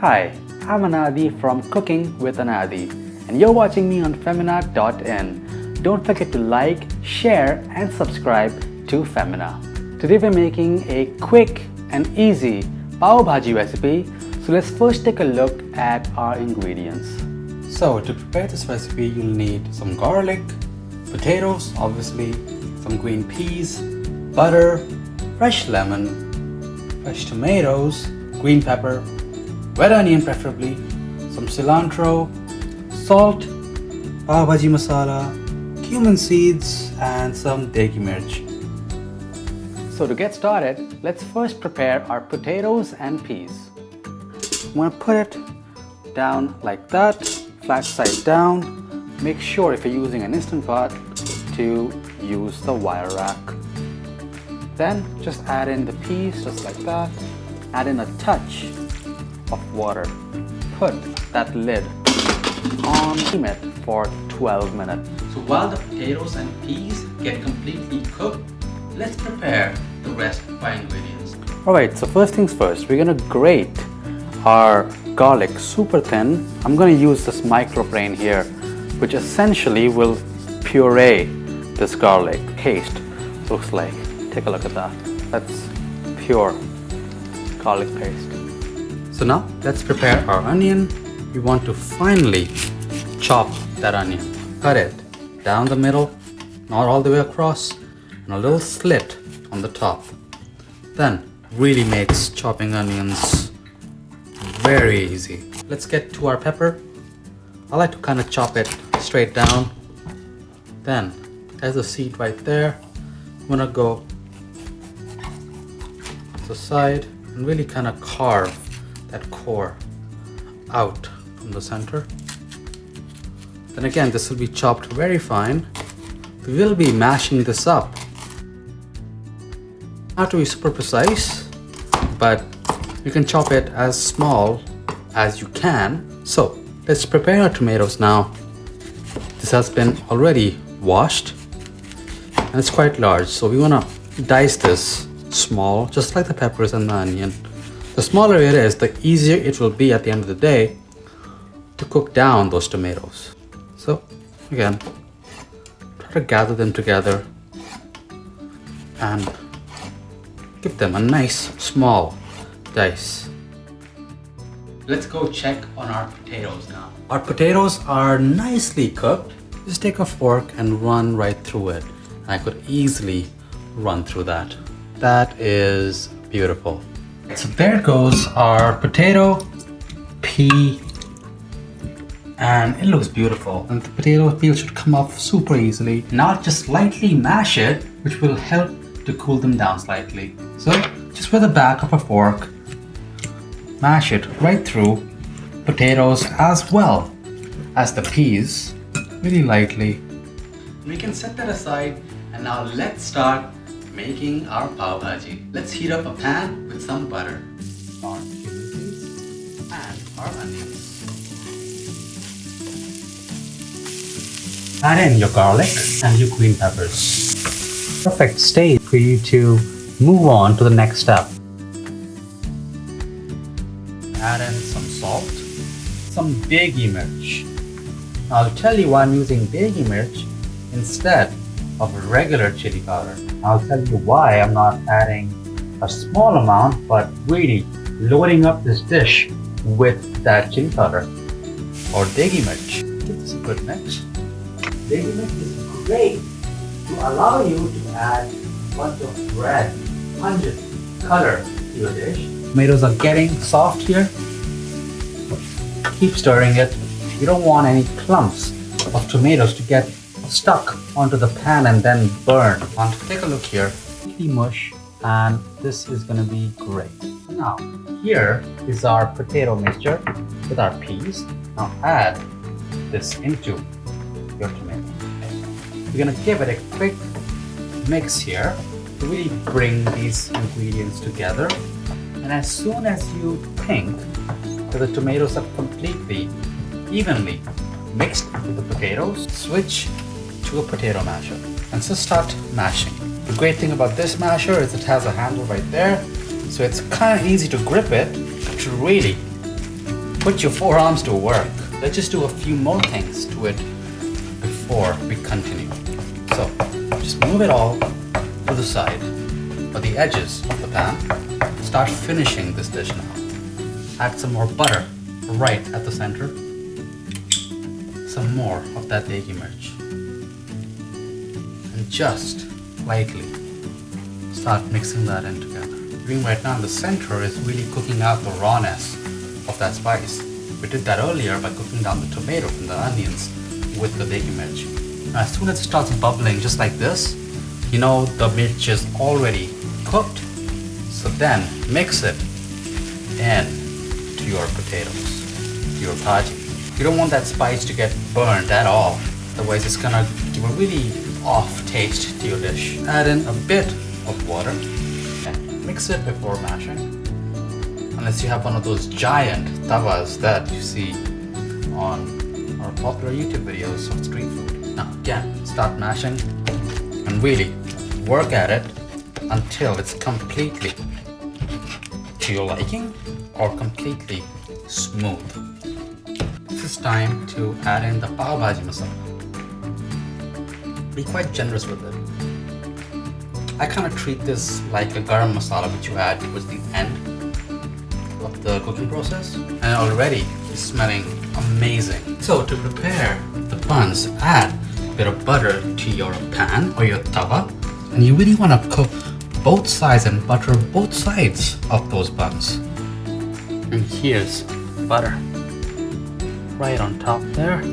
Hi, I'm Anadi from Cooking with Anadi, and you're watching me on Femina.in. Don't forget to like, share, and subscribe to Femina. Today we're making a quick and easy Pav Bhaji recipe, so let's first take a look at our ingredients. So to prepare this recipe, you'll need some garlic, potatoes, obviously, some green peas, butter, fresh lemon, fresh tomatoes, green pepper, red onion preferably, some cilantro, salt, Pav Bhaji masala, cumin seeds, and some deggi mirch. So to get started, let's first prepare our potatoes and peas. I'm going to put it down like that, flat side down. Make sure if you're using an Instant Pot to use the wire rack. Then just add in the peas just like that. Add in a touch of water. Put that lid on, steam it for 12 minutes. So while the potatoes and peas get completely cooked, let's prepare the rest of our ingredients. Alright, so first things first, we're gonna grate our garlic super thin. I'm gonna use this microplane here, which essentially will puree this garlic paste. Looks like, take a look at that. That's pure garlic paste. So now let's prepare our onion. We want to finely chop that onion. Cut it down the middle, not all the way across, and a little slit on the top. Then really makes chopping onions very easy. Let's get to our pepper. I like to kind of chop it straight down. Then there's a seed right there. I'm gonna go to the side and really kind of carve that core out from the center. Then again, this will be chopped very fine. We will be mashing this up. Not to be super precise, but you can chop it as small as you can. So let's prepare our tomatoes now. This has been already washed and it's quite large, so we want to dice this small, just like the peppers and the onion. The smaller it is, the easier it will be at the end of the day to cook down those tomatoes. So again, try to gather them together and give them a nice small dice. Let's go check on our potatoes now. Our potatoes are nicely cooked. Just take a fork and run right through it. I could easily run through that. That is beautiful. So there goes our potato, pea, and it looks beautiful. And the potato peel should come off super easily. Now just lightly mash it, which will help to cool them down slightly. So just with the back of a fork, mash it right through potatoes as well as the peas, really lightly. We can set that aside, and now let's start making our Pav Bhaji. Let's heat up a pan with some butter, our cumin seeds, and our onions. Add in your garlic and your green peppers. Perfect stage for you to move on to the next step. Add in some salt, some deggi mirch. I'll tell you why I'm using deggi mirch instead of regular chili powder. I'll tell you why I'm not adding a small amount, but really loading up this dish with that chili powder or deggi mirch. Give this a good mix. Deggi mirch is great to allow you to add a bunch of red, pungent color to your dish. Tomatoes are getting soft here. Keep stirring it. You don't want any clumps of tomatoes to get stuck onto the pan and then burn. Take a look here. Completely mush, and this is going to be great. Now, here is our potato mixture with our peas. Now add this into your tomato. We're going to give it a quick mix here to really bring these ingredients together. And as soon as you think that the tomatoes have completely, evenly mixed with the potatoes, switch to a potato masher and just start mashing. The great thing about this masher is it has a handle right there, so it's kind of easy to grip it to really Put your forearms to work. Let's just do a few more things to it before we continue. So just move it all to the side, or the edges of the pan. Start finishing this dish now. Add some more butter right at the center. Some more of that deggi mirch. And just lightly start mixing that in together. Doing right now in the center is really cooking out the rawness of that spice. We did that earlier by cooking down the tomatoes and the onions with the deggi mirch. Now, as soon as it starts bubbling just like this, you know the mirch is already cooked. So then mix it in to your potatoes, to your bhaji. You don't want that spice to get burned at all. Otherwise it's gonna give a really off taste to your dish. Add in a bit of water and mix it before mashing. Unless you have one of those giant tawas that you see on our popular YouTube videos of street food. Now again, start mashing and really work at it until it's completely to your liking or completely smooth. This is time to add in the Pav Bhaji masala. Be quite generous with it. I kind of treat this like a garam masala which you add towards the end of the cooking process, and already it's smelling amazing. So to prepare the buns, add a bit of butter to your pan or your tawa, and you really want to cook both sides and butter both sides of those buns. And here's butter right on top there.